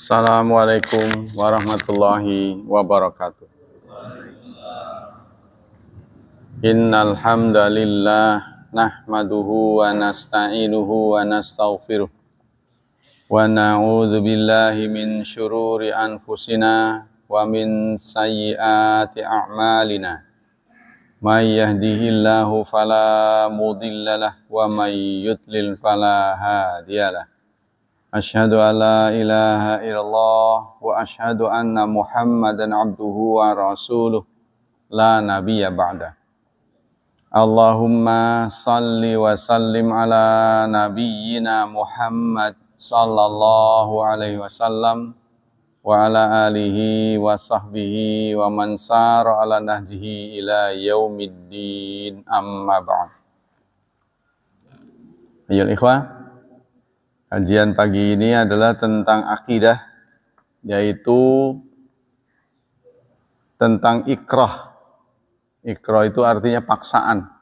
Assalamualaikum warahmatullahi wabarakatuh. Innal hamdalillah nahmaduhu wa nasta'inuhu wa nastaghfiruh wa na'udzu billahi min syururi anfusina wa min sayyiati a'malina. May yahdihillahu fala mudhillalah wa may yudlil fala hadiyalah. Asyhadu an la ilaha illallah wa asyhadu anna Muhammadan abduhu wa rasuluh la nabiyya ba'da. Allahumma salli wa sallim ala nabiyyina Muhammad sallallahu alaihi wasallam wa ala alihi wa sahbihi wa man sara ala nahjihi ila yaumiddin, amma ba'd. Ayyuhal ikhwah, kajian pagi ini adalah tentang akidah, yaitu tentang ikrah. Ikrah itu artinya paksaan.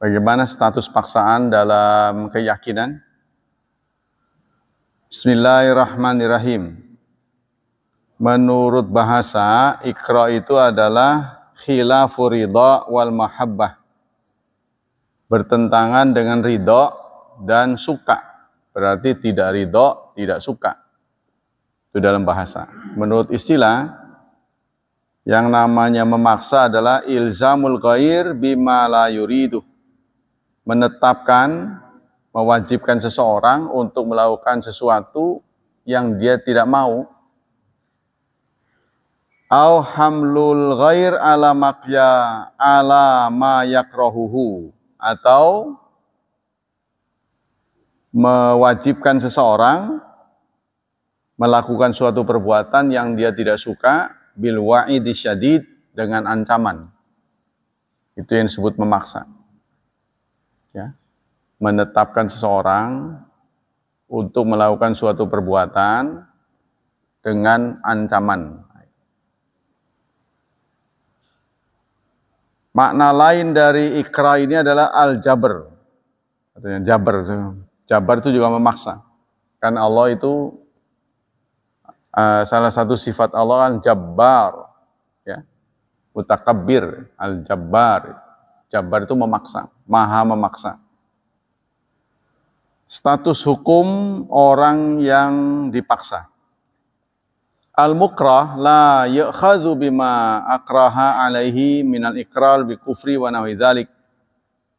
Bagaimana status paksaan dalam keyakinan? Bismillahirrahmanirrahim. Menurut bahasa, ikrah itu adalah khilafu ridha wal mahabbah. Bertentangan dengan ridha dan suka. Berarti tidak ridho, tidak suka. Itu dalam bahasa. Menurut istilah, yang namanya memaksa adalah ilzamul ghair bima la yuridu. Menetapkan, mewajibkan seseorang untuk melakukan sesuatu yang dia tidak mau. Au hamlul ghair ala ma yakrahuhu. Atau mewajibkan seseorang melakukan suatu perbuatan yang dia tidak suka bil wa'idi syadid, dengan ancaman. Itu yang disebut memaksa. Ya. Menetapkan seseorang untuk melakukan suatu perbuatan dengan ancaman. Makna lain dari ikrah ini adalah al-jabr. Artinya jabr. Jabar itu juga memaksa. Karena Allah itu salah satu sifat Allah al-jabbar, ya. Mutakabbir, al-jabbar. Jabbar itu memaksa, maha memaksa. Status hukum orang yang dipaksa. Al-mukrah la yu'khadhu bima akraha alaihi minal ikrar bi kufri wa nahwi dzalik.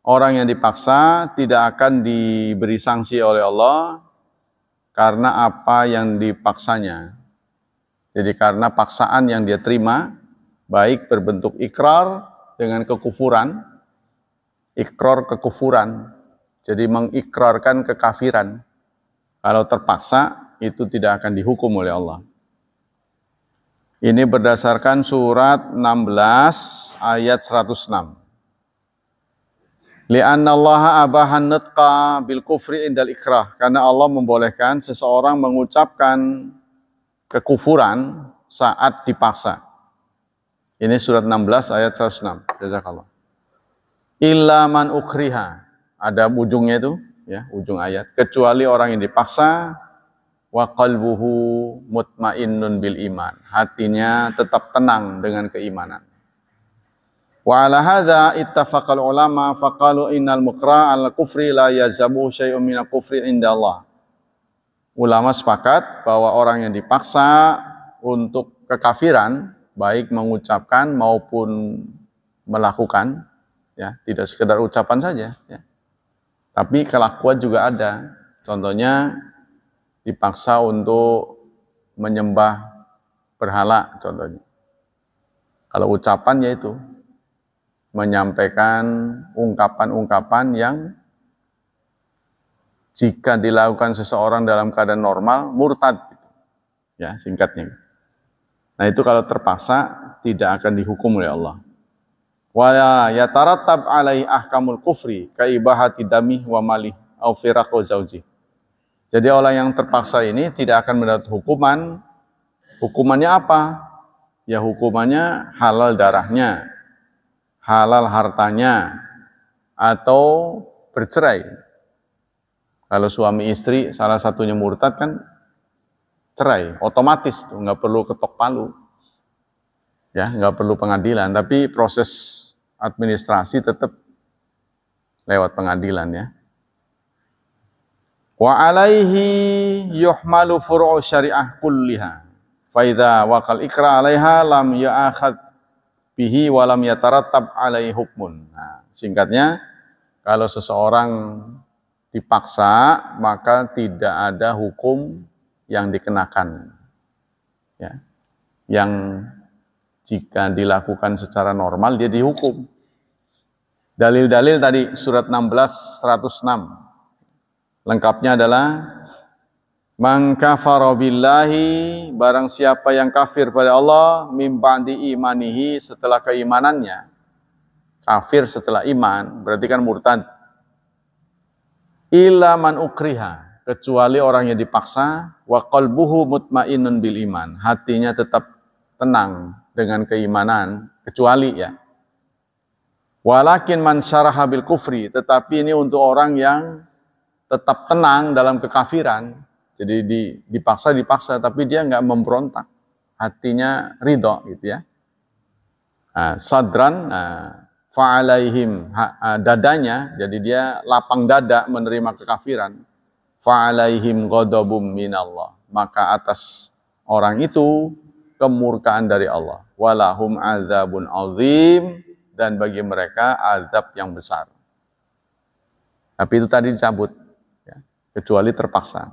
Orang yang dipaksa tidak akan diberi sanksi oleh Allah karena apa yang dipaksanya. Jadi karena paksaan yang dia terima, baik berbentuk ikrar dengan kekufuran, ikrar kekufuran, jadi mengikrarkan kekafiran. Kalau terpaksa, itu tidak akan dihukum oleh Allah. Ini berdasarkan surat 16 ayat 106. Li'anna Allah abahan nutqa bil kufri indal ikrah. Karena Allah membolehkan seseorang mengucapkan kekufuran saat dipaksa. Ini surat 16 ayat 106. Jazakallah. Illa man ukriha. Ada ujungnya itu, ya, ujung ayat. Kecuali orang yang dipaksa, wa qalbuhu mutmainnun bil iman. Hatinya tetap tenang dengan keimanan. Wa ala hadza ittafaqal ulama faqalu innal mukra al kufri la yazabu syai'un minal kufri indallah. Ulama sepakat bahwa orang yang dipaksa untuk kekafiran, baik mengucapkan maupun melakukan, ya, tidak sekedar ucapan saja, ya. Tapi kelakuan juga ada. Contohnya dipaksa untuk menyembah berhala, contohnya. Kalau ucapan yaitu menyampaikan ungkapan-ungkapan yang jika dilakukan seseorang dalam keadaan normal, murtad. Ya, singkatnya. Nah, itu kalau terpaksa tidak akan dihukum oleh Allah. Wa yatarattab alaihi ahkamul kufri kaibahati damih wa malih au firaqu zauji. Jadi orang yang terpaksa ini tidak akan mendapat hukuman. Hukumannya apa? Ya, hukumannya halal darahnya, halal hartanya, atau bercerai. Kalau suami istri salah satunya murtad kan cerai, otomatis tuh, nggak perlu ketok palu, ya, nggak perlu pengadilan, tapi proses administrasi tetap lewat pengadilan ya. Wa alaihi yuhmalu furu'u syariah kulliha. Fa idza waqal ikra 'alaiha lam ya'khad bihi wa lam yatarattab 'alaihi hukmun. Nah, singkatnya, kalau seseorang dipaksa maka tidak ada hukum yang dikenakan. Ya. Yang jika dilakukan secara normal dia dihukum. Dalil-dalil tadi surat 16 106. Lengkapnya adalah man kafara billahi, barang siapa yang kafir pada Allah, mim ba'di imanihi, setelah keimanannya. Kafir setelah iman berarti kan murtad. Illa man ukriha, kecuali orang yang dipaksa, wa qalbuhu mutmainnun bil iman, hatinya tetap tenang dengan keimanan, kecuali ya. Walakin man syaraha bil kufri, tetapi ini untuk orang yang tetap tenang dalam kekafiran. Jadi dipaksa tapi dia nggak memberontak, hatinya ridho gitu ya. Sadran fa'alaihim, dadanya, jadi dia lapang dada menerima kekafiran. Fa'alaihim ghadabum minallah, maka atas orang itu kemurkaan dari Allah. Walahum azabun azim, dan bagi mereka azab yang besar. Tapi itu tadi dicabut, ya, kecuali terpaksa.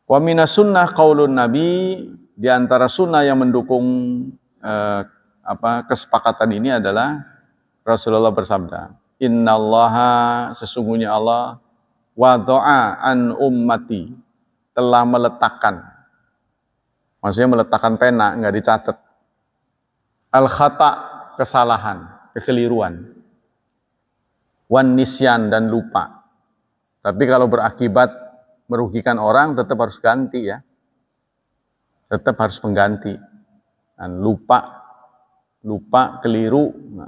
Wa minas sunnah qaulun nabi, di antara sunnah yang mendukung kesepakatan ini adalah Rasulullah bersabda, innallaha, sesungguhnya Allah, wadha'a an ummati, telah meletakkan, maksudnya meletakkan pena, nggak dicatat, al khata, kesalahan, kekeliruan, wan nisyan, dan lupa. Tapi kalau berakibat merugikan orang tetap harus ganti ya, tetap harus mengganti. Dan lupa, keliru. Nah,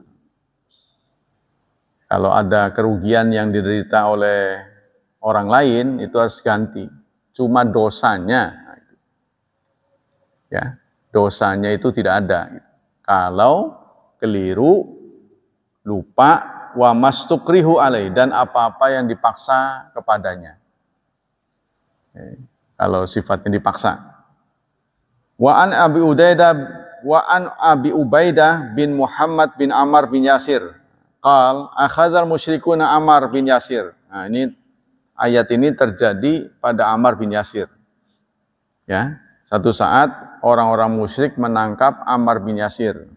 kalau ada kerugian yang diderita oleh orang lain itu harus ganti. Cuma dosanya, ya, dosanya itu tidak ada. Kalau keliru, lupa, wa mastukrihu alai, dan apa-apa yang dipaksa kepadanya. Kalau sifatnya dipaksa. Wa an Abi Ubaidah bin Muhammad bin Ammar bin Yasir qal akhadzal musyrikuna Ammar bin Yasir. Nah, ini ayat ini terjadi pada Ammar bin Yasir. Ya, satu saat orang-orang musyrik menangkap Ammar bin Yasir.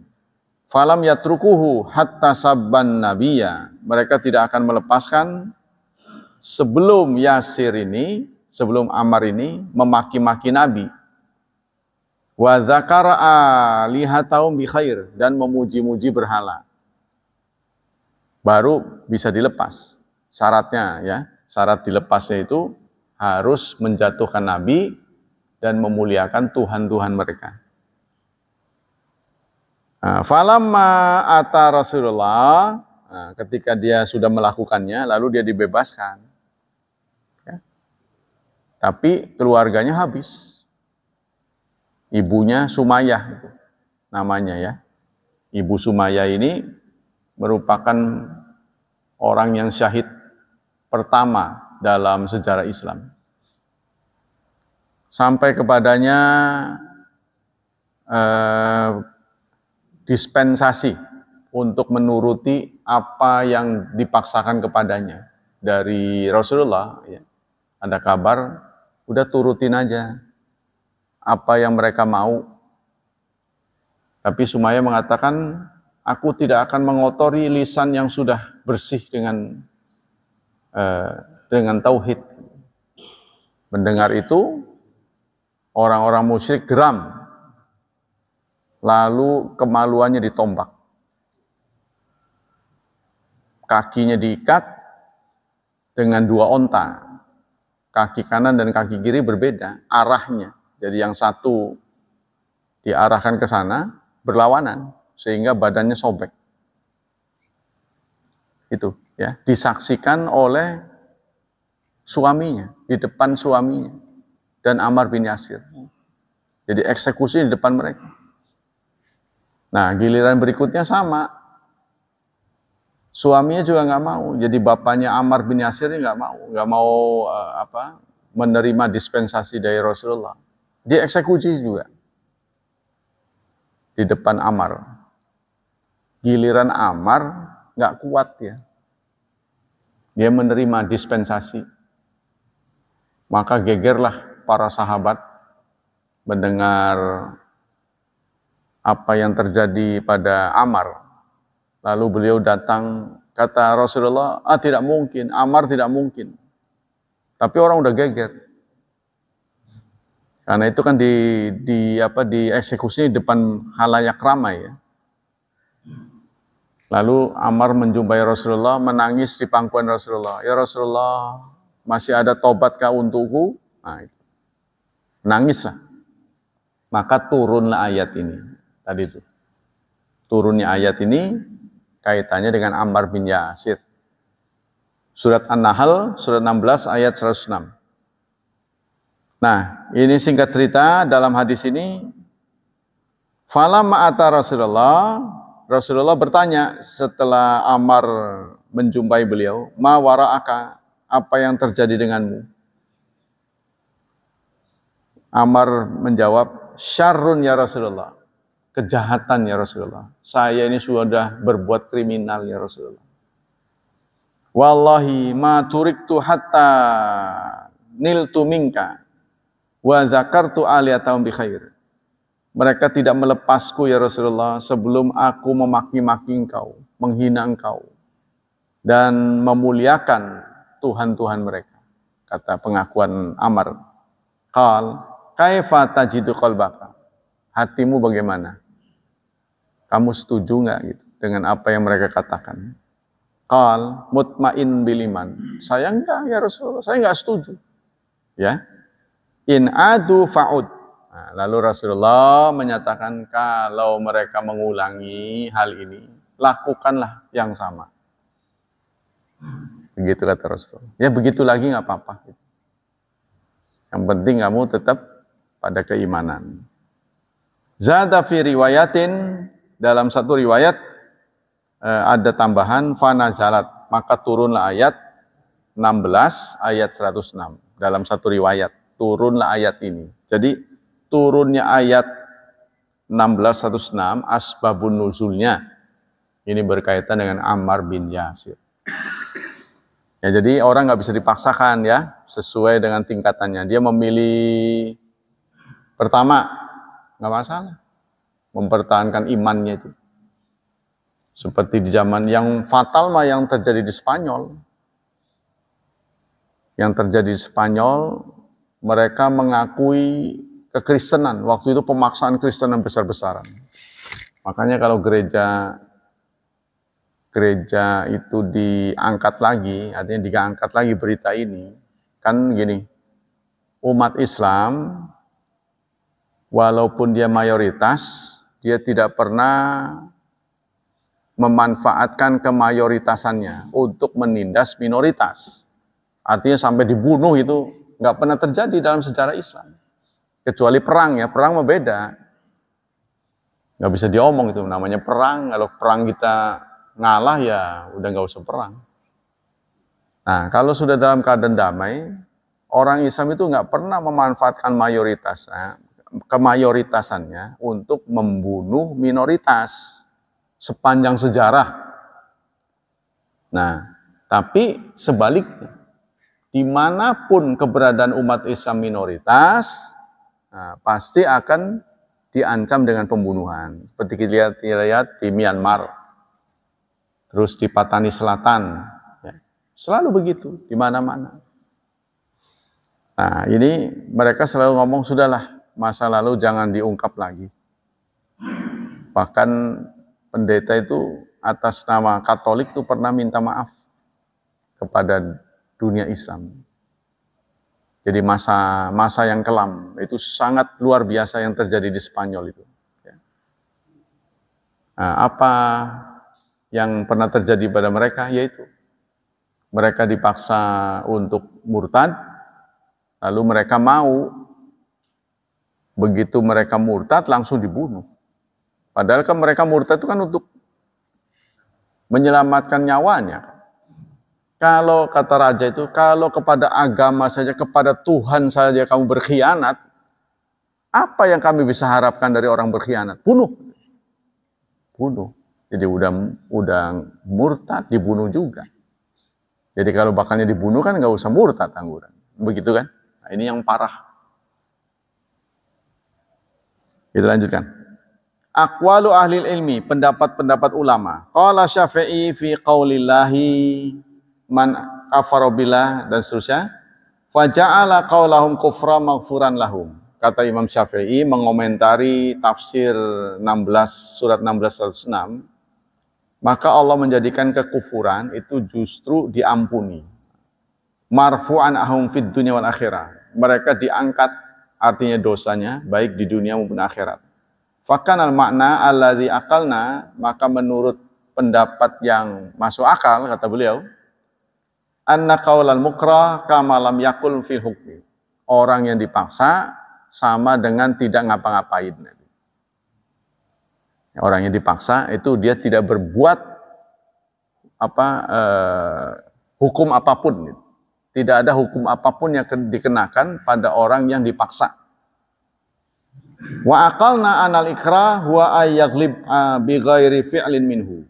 Falam yatrukuhu hatta sabban nabiyya. Mereka tidak akan melepaskan sebelum Yasir ini, sebelum Ammar ini memaki-maki Nabi. Wa dzakara alihatahum bi khair, dan memuji-muji berhala. Baru bisa dilepas. Syaratnya ya, syarat dilepasnya itu harus menjatuhkan Nabi dan memuliakan Tuhan-Tuhan mereka. Falamma ata Rasulullah, ketika dia sudah melakukannya, lalu dia dibebaskan. Ya. Tapi keluarganya habis. Ibunya Sumayyah namanya ya. Ibu Sumayyah ini merupakan orang yang syahid pertama dalam sejarah Islam. Sampai kepadanya dispensasi untuk menuruti apa yang dipaksakan kepadanya dari Rasulullah. Ya. Ada kabar, udah turutin aja apa yang mereka mau. Tapi Sumayyah mengatakan, aku tidak akan mengotori lisan yang sudah bersih dengan tauhid. Mendengar itu, orang-orang musyrik geram, lalu kemaluannya ditombak, kakinya diikat dengan 2 onta, kaki kanan dan kaki kiri berbeda arahnya. Jadi yang satu diarahkan ke sana, berlawanan, sehingga badannya sobek. Itu ya, disaksikan oleh suaminya, di depan suaminya. dan Ammar bin Yasir. Jadi eksekusi di depan mereka. Nah, giliran berikutnya sama. Suaminya juga nggak mau. Jadi bapaknya Ammar bin Yasir ini nggak mau menerima dispensasi dari Rasulullah. Dia eksekusi juga di depan Ammar. Giliran Ammar nggak kuat ya. Dia menerima dispensasi. Maka gegerlah para sahabat mendengar apa yang terjadi pada Ammar. Lalu beliau datang, kata Rasulullah, tidak mungkin, Ammar tidak mungkin. Tapi orang udah geger. Karena itu kan dieksekusi di depan halayak ramai ya. Lalu Ammar menjumpai Rasulullah, menangis di pangkuan Rasulullah. Ya Rasulullah, masih ada tobatkah untukku? Nah, itu. Nangislah. Maka turunlah ayat ini. Tadi itu. Turunnya ayat ini kaitannya dengan Ammar bin Yasir. Surat An-Nahl, surat 16 ayat 106. Nah, ini singkat cerita dalam hadis ini. Falamma ata Rasulullah bertanya setelah Ammar menjumpai beliau, ma wara'aka, apa yang terjadi denganmu? Ammar menjawab, syarrun ya Rasulullah, kejahatan ya Rasulullah. Saya ini sudah berbuat kriminal ya Rasulullah. Wallahi ma turiktu hatta niltu minka wa zakartu aliyatahum bi khair. Mereka tidak melepasku ya Rasulullah sebelum aku memaki-maki engkau, menghina engkau, dan memuliakan Tuhan-Tuhan mereka. Kata pengakuan Ammar. Qal, kaifa tajidu qalbaka? Hatimu bagaimana? Kamu setuju nggak gitu dengan apa yang mereka katakan? Qal, mutmain bil iman. Saya enggak ya Rasulullah, saya enggak setuju. Ya. In adu fa'ud. Nah, lalu Rasulullah menyatakan kalau mereka mengulangi hal ini, lakukanlah yang sama. Begitu kata Rasulullah. Ya begitu lagi nggak apa-apa. Yang penting kamu tetap pada keimanan. Zada fi riwayatin, dalam satu riwayat ada tambahan fanazalat, maka turunlah ayat 16 ayat 106. Dalam satu riwayat turunlah ayat ini. Jadi turunnya ayat 16-106, asbabun nuzulnya ini berkaitan dengan Ammar bin Yasir. Ya, jadi orang nggak bisa dipaksakan ya, sesuai dengan tingkatannya. Dia memilih pertama, nggak masalah, mempertahankan imannya itu. Seperti di zaman yang fatal mah yang terjadi di Spanyol. Yang terjadi di Spanyol, mereka mengakui kekristenan. Waktu itu pemaksaan Kristenan besar-besaran. Makanya kalau gereja itu diangkat lagi, artinya diangkat lagi berita ini, kan gini, umat Islam, walaupun dia mayoritas, dia tidak pernah memanfaatkan kemayoritasannya untuk menindas minoritas. Artinya sampai dibunuh itu nggak pernah terjadi dalam sejarah Islam. Kecuali perang ya, perang mah beda. Nggak bisa diomong itu, namanya perang. Kalau perang kita ngalah ya udah nggak usah perang. Nah, kalau sudah dalam keadaan damai, orang Islam itu nggak pernah memanfaatkan kemayoritasannya untuk membunuh minoritas sepanjang sejarah. Nah, tapi sebaliknya, dimanapun keberadaan umat Islam minoritas, nah, pasti akan diancam dengan pembunuhan. Seperti kita lihat di Myanmar, terus di Patani Selatan, ya. Selalu begitu, di mana-mana. Nah, ini mereka selalu ngomong, sudahlah, masa lalu jangan diungkap lagi. Bahkan pendeta itu atas nama Katolik itu pernah minta maaf kepada dunia Islam. Jadi masa yang kelam, itu sangat luar biasa yang terjadi di Spanyol itu. Nah, apa yang pernah terjadi pada mereka? Yaitu mereka dipaksa untuk murtad, lalu mereka mau Begitu mereka murtad langsung dibunuh. Padahal kan mereka murtad itu kan untuk menyelamatkan nyawanya. Kalau kata raja itu, kalau kepada agama saja, kepada Tuhan saja kamu berkhianat, apa yang kami bisa harapkan dari orang berkhianat? Bunuh. Bunuh. Jadi udah murtad, dibunuh juga. Jadi kalau bakalnya dibunuh kan nggak usah murtad angguran. Begitu kan? Nah, ini yang parah. Kita lanjutkan. Aqwalu ahli ilmi, pendapat-pendapat ulama. Qala Syafi'i fi qaulillahi man kafara billah dan seterusnya. Faja'ala qaulahum kufra maghfuran lahum. Kata Imam Syafi'i mengomentari tafsir 16 surat 16 106, maka Allah menjadikan kekufuran itu justru diampuni. Marfu'an ahum fid dunya wal akhirah. Mereka diangkat, artinya dosanya baik di dunia maupun akhirat. Fakanal makna alladzi aqalna, maka menurut pendapat yang masuk akal kata beliau, anna qaulal mukrah kama lam yakul fil hukmi. Orang yang dipaksa sama dengan tidak ngapa-ngapain. Orang yang dipaksa itu dia tidak berbuat hukum apapun. Tidak ada hukum apapun yang dikenakan pada orang yang dipaksa. Wa aqalna anal ikrah huwa ayyaglib bi ghairi fi'lin minhu.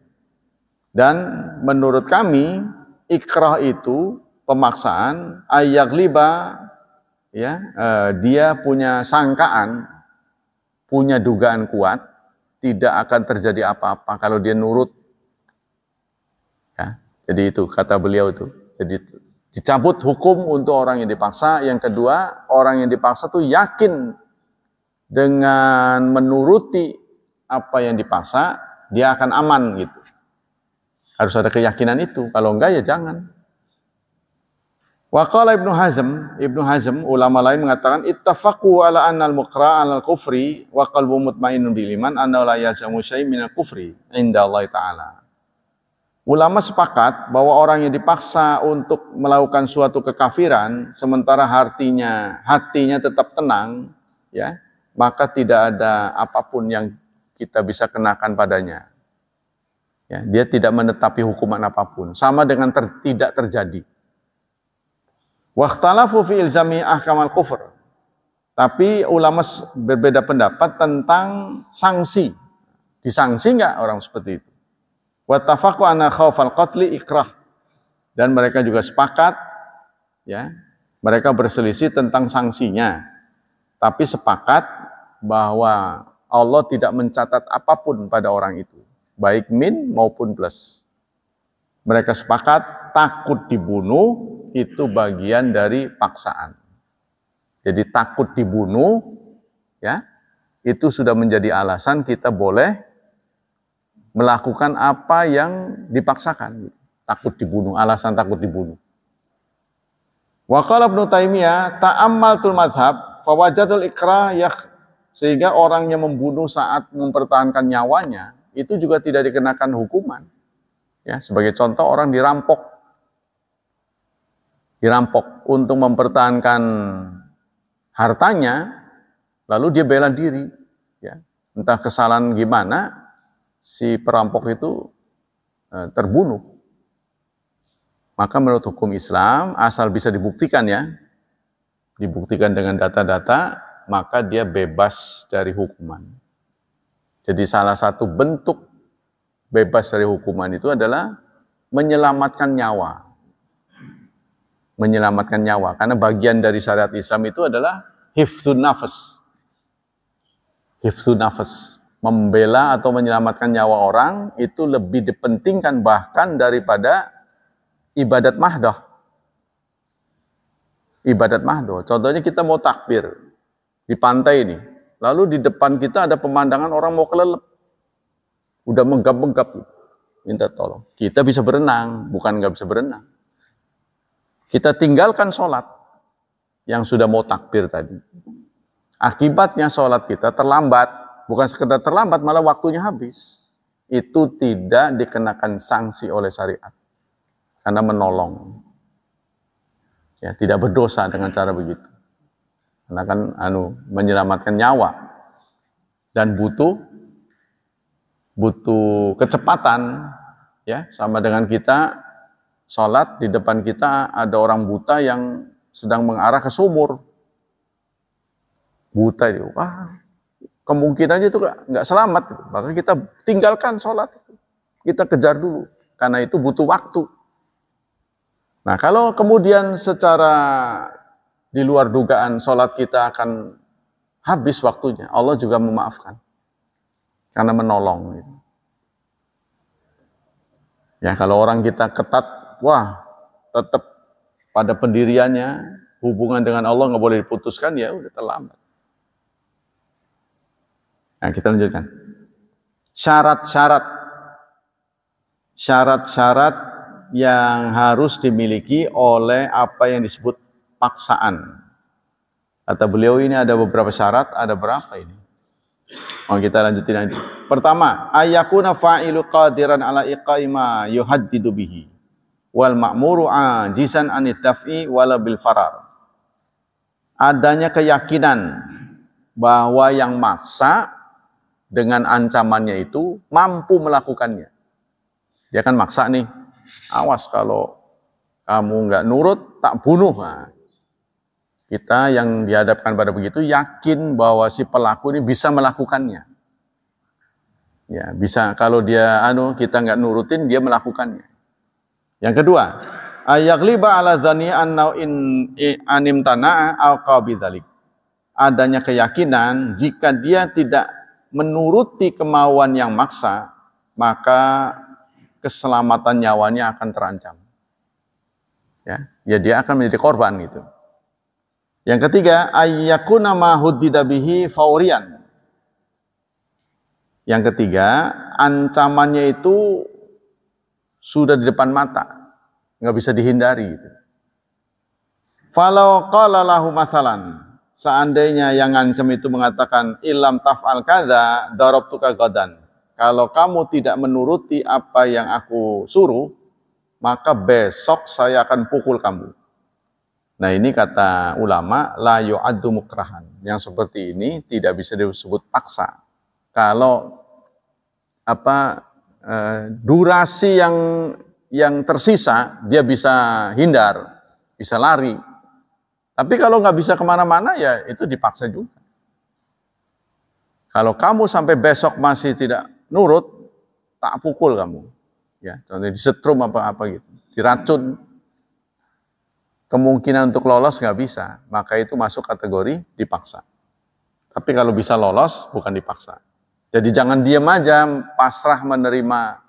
Dan menurut kami ikrah itu pemaksaan ayyagliba, ya, dia punya sangkaan, punya dugaan kuat, tidak akan terjadi apa-apa kalau dia nurut. Ya, jadi itu kata beliau itu. Jadi dicabut hukum untuk orang yang dipaksa. Yang kedua, orang yang dipaksa tuh yakin dengan menuruti apa yang dipaksa, dia akan aman gitu. Harus ada keyakinan itu. Kalau enggak ya jangan. Wa qala Ibnu Hazm, ulama lain mengatakan ittafaqu ala anna al-muqra' ala al-kufri wa qalbu mutmainnun bil iman annahu la yalzamu syai' min al-kufri inda Allah taala. Ulama sepakat bahwa orang yang dipaksa untuk melakukan suatu kekafiran sementara hatinya tetap tenang, ya, maka tidak ada apapun yang kita bisa kenakan padanya. Ya, dia tidak menetapi hukuman apapun, sama dengan tidak terjadi. Wakhtalafu fi ilzami ahkamal kufur. Tapi ulama berbeda pendapat tentang sanksi. Disangsi enggak orang seperti itu? Wattafaqu anna khaufal qatli ikrah. Dan mereka juga sepakat, ya, mereka berselisih tentang sanksinya. Tapi sepakat bahwa Allah tidak mencatat apapun pada orang itu, baik min maupun plus. Mereka sepakat takut dibunuh itu bagian dari paksaan. Jadi takut dibunuh, ya, itu sudah menjadi alasan kita boleh melakukan apa yang dipaksakan. Takut dibunuh, alasan takut dibunuh. Wa qala Ibnu Taimiyah ta'ammaltul madhab fawajadul ikrah sehingga orang yang membunuh saat mempertahankan nyawanya itu juga tidak dikenakan hukuman. Ya, sebagai contoh orang dirampok untuk mempertahankan hartanya, lalu dia bela diri, ya, entah kesalahan gimana, si perampok itu terbunuh. Maka menurut hukum Islam, asal bisa dibuktikan, ya, dibuktikan dengan data-data, maka dia bebas dari hukuman. Jadi salah satu bentuk bebas dari hukuman itu adalah menyelamatkan nyawa. Menyelamatkan nyawa, karena bagian dari syariat Islam itu adalah hifdzun nafas. Hifdzun nafas, membela atau menyelamatkan nyawa orang itu lebih dipentingkan bahkan daripada ibadat mahdoh. Ibadat mahdoh, contohnya kita mau takbir di pantai ini, lalu di depan kita ada pemandangan orang mau kelelep, udah menggap-menggap, minta tolong. Kita bisa berenang, bukan nggak bisa berenang. Kita tinggalkan sholat yang sudah mau takbir tadi. Akibatnya sholat kita terlambat. Bukan sekedar terlambat, malah waktunya habis. Itu tidak dikenakan sanksi oleh syariat. Karena menolong. Ya, tidak berdosa dengan cara begitu. karena kan menyelamatkan nyawa dan butuh kecepatan, ya, sama dengan kita sholat di depan kita ada orang buta yang sedang mengarah ke sumur, buta itu, kemungkinannya itu nggak selamat, maka kita tinggalkan sholat, kita kejar dulu, karena itu butuh waktu. Nah, kalau kemudian secara di luar dugaan sholat kita akan habis waktunya, Allah juga memaafkan karena menolong. Ya, kalau orang kita ketat, tetap pada pendiriannya, hubungan dengan Allah nggak boleh diputuskan, ya udah terlambat. Nah, kita lanjutkan. Syarat-syarat yang harus dimiliki oleh apa yang disebut paksaan. Kata beliau ini ada beberapa syarat, ada berapa ini? Kita lanjutin lagi. Pertama, ayyakuna fa'ilu qadiran ala iqaima yuhaddidu bihi wal ma'muru ajisan anit daf'i wala bil farar. Adanya keyakinan bahwa yang maksa dengan ancamannya itu mampu melakukannya. Dia kan maksa nih, awas kalau kamu nggak nurut, tak bunuh. Nah, kita yang dihadapkan pada begitu yakin bahwa si pelaku ini bisa melakukannya. Ya, bisa kalau dia kita nggak nurutin, dia melakukannya. Yang kedua, ayagliba ala dzani annau in animtana'a alqabidzalik. Adanya keyakinan jika dia tidak menuruti kemauan yang maksa, maka keselamatan nyawanya akan terancam. Ya, dia akan menjadi korban gitu. Yang ketiga, ayyakuna ma huddida bihi faurian. Yang ketiga, ancamannya itu sudah di depan mata, nggak bisa dihindari. Gitu. Falau qala lahu masalan, seandainya yang ngancam itu mengatakan ilam taf'al kadza darabtuka gadan. Kalau kamu tidak menuruti apa yang aku suruh, maka besok saya akan pukul kamu. Nah, ini kata ulama la yu'addu mukrahan. Yang seperti ini tidak bisa disebut paksa. Kalau durasi yang tersisa dia bisa hindar, bisa lari. Tapi kalau nggak bisa kemana-mana, ya itu dipaksa juga. Kalau kamu sampai besok masih tidak nurut, tak pukul kamu. Ya, contohnya disetrum apa gitu, diracun. Kemungkinan untuk lolos nggak bisa, maka itu masuk kategori dipaksa. Tapi kalau bisa lolos, bukan dipaksa. Jadi jangan diam aja, pasrah menerima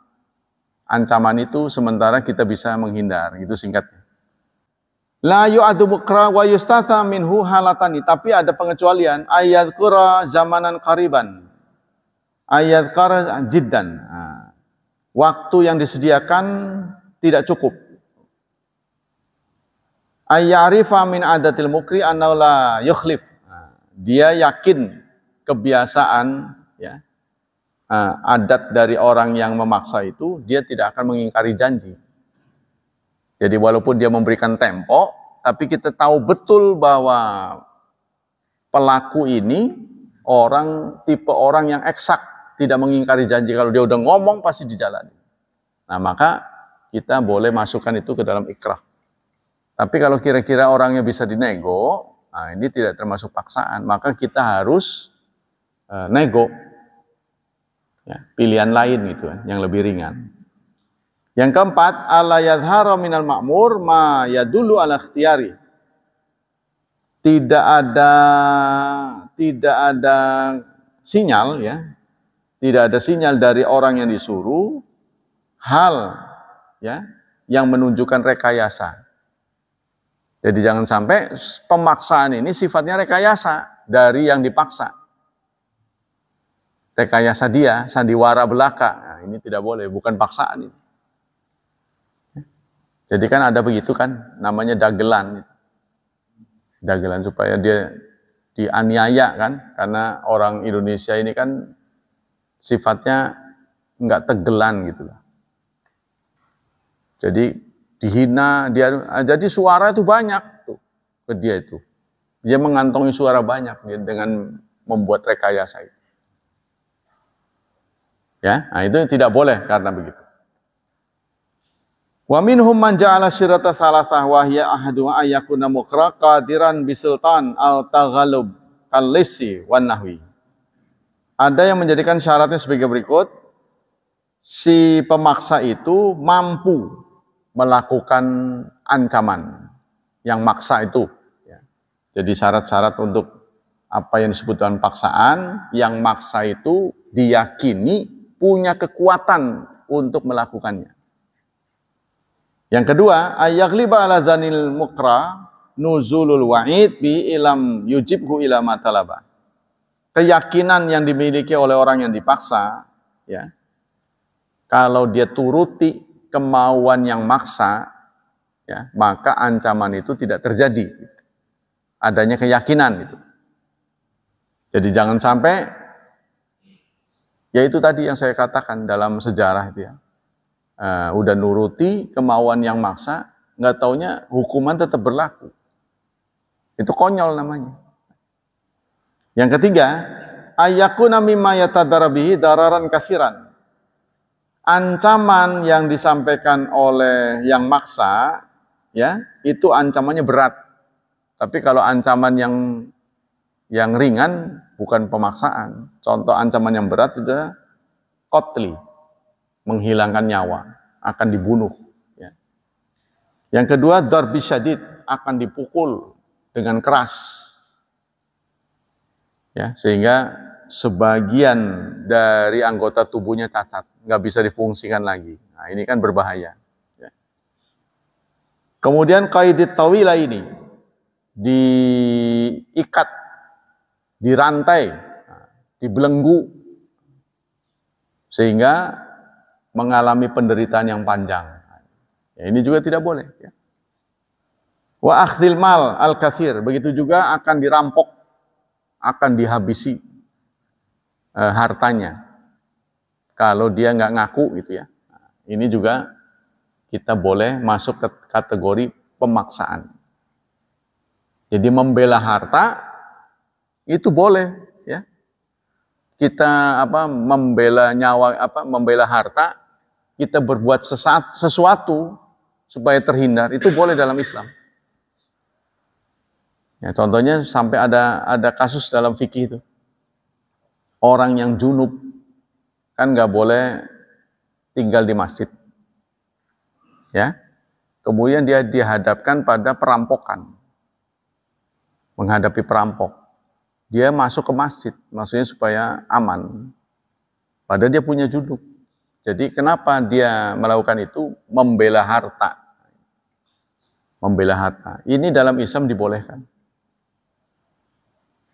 ancaman itu, sementara kita bisa menghindar, gitu singkatnya. La yu'adu mukra wa yustatha minhu halatani, tapi ada pengecualian, ayadhkura zamanan qariban, ayadhkara jiddan. Waktu yang disediakan tidak cukup. Ayyarifa min adatil mukri annahu la yukhlif. Dia yakin kebiasaan, ya, adat dari orang yang memaksa itu, dia tidak akan mengingkari janji. Jadi walaupun dia memberikan tempo, tapi kita tahu betul bahwa pelaku ini tipe orang yang eksak, tidak mengingkari janji. Kalau dia udah ngomong pasti dijalani. Nah, maka kita boleh masukkan itu ke dalam ikrah. Tapi kalau kira-kira orangnya bisa dinego, ini tidak termasuk paksaan, maka kita harus nego. Ya, pilihan lain gitu, yang lebih ringan. Yang keempat, alla yadhhara minal ma'mur ma yadullu ala ikhtiyari. Tidak ada sinyal, ya. Tidak ada sinyal dari orang yang disuruh hal, ya, yang menunjukkan rekayasa. Jadi jangan sampai pemaksaan ini sifatnya rekayasa dari yang dipaksa. Rekayasa dia, sandiwara belaka. Nah, ini tidak boleh, bukan paksaan ini. Jadi kan ada begitu kan, namanya dagelan. Dagelan supaya dia dianiaya kan, karena orang Indonesia ini kan sifatnya nggak tegelan gitu. Jadi dihina, jadi suara itu banyak tuh ke dia itu. Dia mengantongi suara banyak dengan membuat rekayasa itu. Ya, nah itu tidak boleh karena begitu. Wa minhum man ja'ala syirata salasah wa hiya ahaduha ayyakuna muqra qadiran bisultan al taghalub kalisi wan nahwi. Ada yang menjadikan syaratnya sebagai berikut. Si pemaksa itu mampu melakukan ancaman yang maksa itu. Jadi syarat-syarat untuk apa yang disebut dengan paksaan, yang maksa itu diyakini punya kekuatan untuk melakukannya. Yang kedua, ayaghliba ala zanil mukra nuzulul wa'id bi ilam yujibhu ila ma talaba. Keyakinan yang dimiliki oleh orang yang dipaksa, ya, kalau dia turuti kemauan yang maksa, ya, maka ancaman itu tidak terjadi. Adanya keyakinan itu. Jadi jangan sampai, ya itu tadi yang saya katakan dalam sejarah itu ya, udah nuruti kemauan yang maksa, nggak taunya hukuman tetap berlaku. Itu konyol namanya. Yang ketiga, ayyakuna mimma yatadara bihi dararan kasiran. Ancaman yang disampaikan oleh yang maksa, ya, itu ancamannya berat. Tapi kalau ancaman yang ringan bukan pemaksaan. Contoh ancaman yang berat itu adalah qatli, menghilangkan nyawa, akan dibunuh. Ya. Yang kedua, darbi syadid, akan dipukul dengan keras. Ya, sehingga sebagian dari anggota tubuhnya cacat, nggak bisa difungsikan lagi. Nah, ini kan berbahaya. Ya. Kemudian qaidit tawila ini diikat, dirantai, dibelenggu, sehingga mengalami penderitaan yang panjang. Ya, ini juga tidak boleh. Ya. Wa akhdil mal al-katsir, begitu juga akan dirampok, akan dihabisi hartanya. Kalau dia nggak ngaku gitu ya. Ini juga kita boleh masuk ke kategori pemaksaan. Jadi membela harta itu boleh ya. Kita membela nyawa, membela harta, kita berbuat sesuatu supaya terhindar, itu boleh dalam Islam. Ya, contohnya sampai ada kasus dalam fikih itu. Orang yang junub kan nggak boleh tinggal di masjid. Ya. Kemudian dia dihadapkan pada perampokan. Menghadapi perampok. Dia masuk ke masjid, maksudnya supaya aman. Padahal dia punya junub. Jadi kenapa dia melakukan itu? Membela harta. Membela harta. Ini dalam Islam dibolehkan.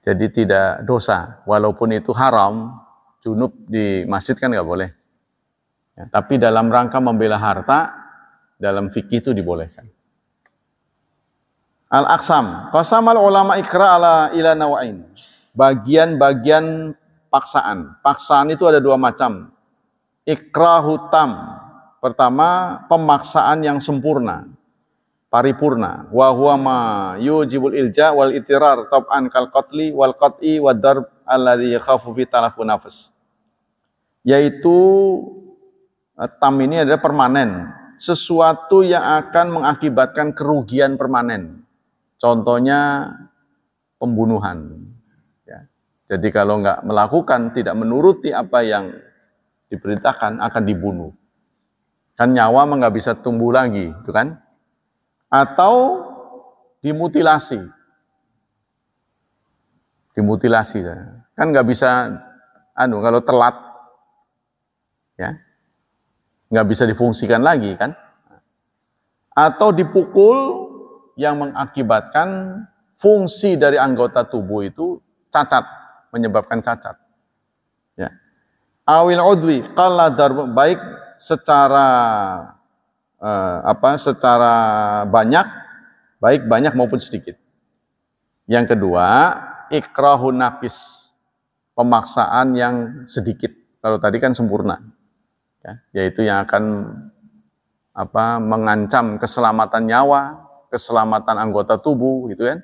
Jadi tidak dosa. Walaupun itu haram, junub di masjid kan nggak boleh. Ya, tapi dalam rangka membela harta, dalam fikih itu dibolehkan. Al-aqsam, qasamal ulama ikra ala ila nawain. Bagian-bagian paksaan. Paksaan itu ada dua macam. Ikrah tam. Pertama, pemaksaan yang sempurna, paripurna. Wa huwa ma yujibul ilja wal itirar tab'an kal qatli wal qat'i wad darb alladhi yakhafu fi talafun nafs. Yaitu tam ini adalah permanen, sesuatu yang akan mengakibatkan kerugian permanen. Contohnya pembunuhan. Ya. Jadi kalau nggak melakukan, tidak menuruti apa yang diperintahkan, akan dibunuh. Kan nyawa nggak bisa tumbuh lagi, itu kan? Atau dimutilasi. Dimutilasi. Kan nggak bisa, kalau telat, ya, nggak bisa difungsikan lagi, kan? Atau dipukul, yang mengakibatkan fungsi dari anggota tubuh itu cacat, menyebabkan cacat. Ya. Awil udwi qalla darb, baik secara secara banyak, baik banyak maupun sedikit. Yang kedua, ikrahun nafis, pemaksaan yang sedikit. Kalau tadi kan sempurna. Ya, yaitu yang akan mengancam keselamatan nyawa, keselamatan anggota tubuh, gitu kan.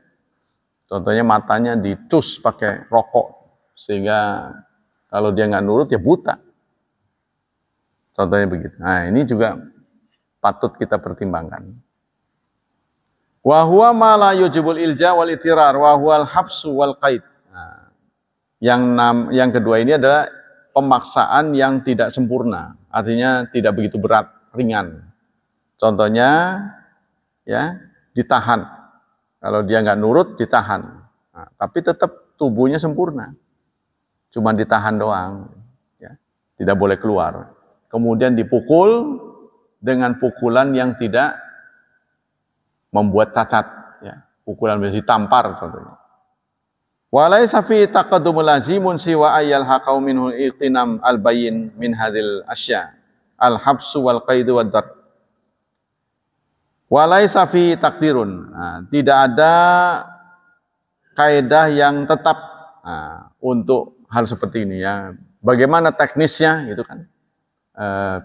Contohnya matanya dicus pakai rokok, sehingga kalau dia nggak nurut ya buta. Contohnya begitu. Nah, ini juga patut kita pertimbangkan. Wa huwa ma la yujibul ilja wal itirar wa huwal habsu wal qaid. Nah, yang kedua ini adalah pemaksaan yang tidak sempurna, artinya tidak begitu berat, ringan. Contohnya ya, ditahan. Kalau dia nggak nurut, ditahan. Nah, tapi tetap tubuhnya sempurna. Cuma ditahan doang, ya. Tidak boleh keluar. Kemudian dipukul dengan pukulan yang tidak membuat cacat, ya. Pukulan bisa ditampar contohnya. Walaysa fi taqaddumul lazimun siwa ayyal haqau minhu iqtinam al-bayyin min hadhil asya al-habsu wal qaidu wad dar. Walaysa fi takdirun. Nah, tidak ada kaidah yang tetap untuk hal seperti ini, ya. Bagaimana teknisnya gitu kan.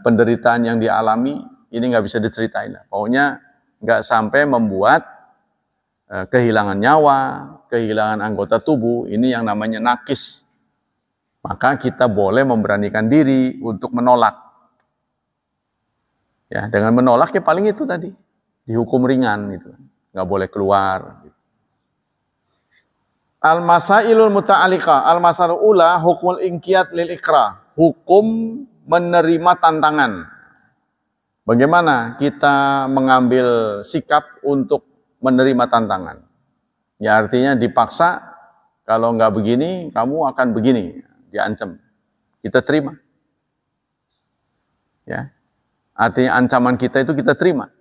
Penderitaan yang dialami ini nggak bisa diceritain. Pokoknya nggak sampai membuat kehilangan nyawa, kehilangan anggota tubuh, ini yang namanya nakis. Maka kita boleh memberanikan diri untuk menolak. Ya, dengan menolak ya paling itu tadi, dihukum ringan gitu. Nggak boleh keluar. Al-masailul muta'alliqah, al-masailul ula hukmul inqiyad lil ikrah. Hukum menerima tantangan. Bagaimana kita mengambil sikap untuk menerima tantangan? Ya artinya dipaksa, kalau nggak begini, kamu akan begini, diancam. Kita terima. Ya, artinya ancaman kita itu kita terima.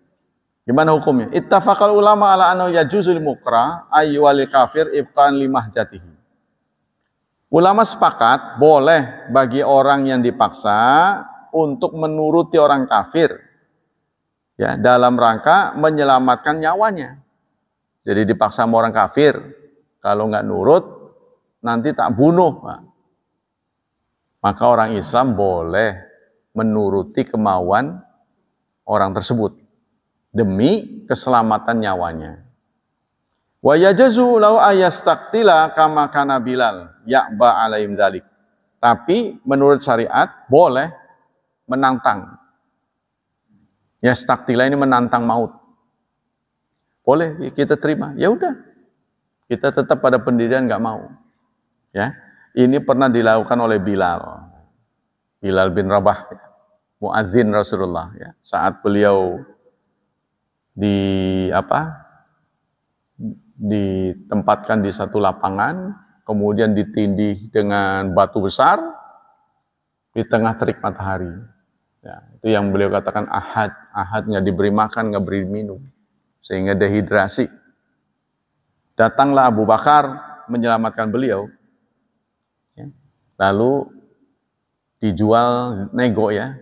Gimana hukumnya? Ittafaqal ulama ala annahu yajuzul mukra ayyuhal kafir ibqan limahjatihi. Ulama sepakat boleh bagi orang yang dipaksa untuk menuruti orang kafir, ya, dalam rangka menyelamatkan nyawanya. Jadi dipaksa sama orang kafir, kalau nggak nurut nanti tak bunuh. Nah, maka orang Islam boleh menuruti kemauan orang tersebut demi keselamatan nyawanya. Wa yajuzu law ayastaqtila kama kana Bilal ya'ba alaihim dzalik. Tapi menurut syariat boleh menantang. Yastaqtila ini menantang maut. Boleh kita terima. Ya udah. Kita tetap pada pendirian nggak mau. Ya. Ini pernah dilakukan oleh Bilal. Bilal bin Rabah, muadzin Rasulullah, ya. Saat beliau ditempatkan di satu lapangan, kemudian ditindih dengan batu besar di tengah terik matahari. Ya, itu yang beliau katakan ahad, nggak diberi makan, nggak beri minum, sehingga dehidrasi. Datanglah Abu Bakar menyelamatkan beliau, ya. Lalu dijual nego, ya,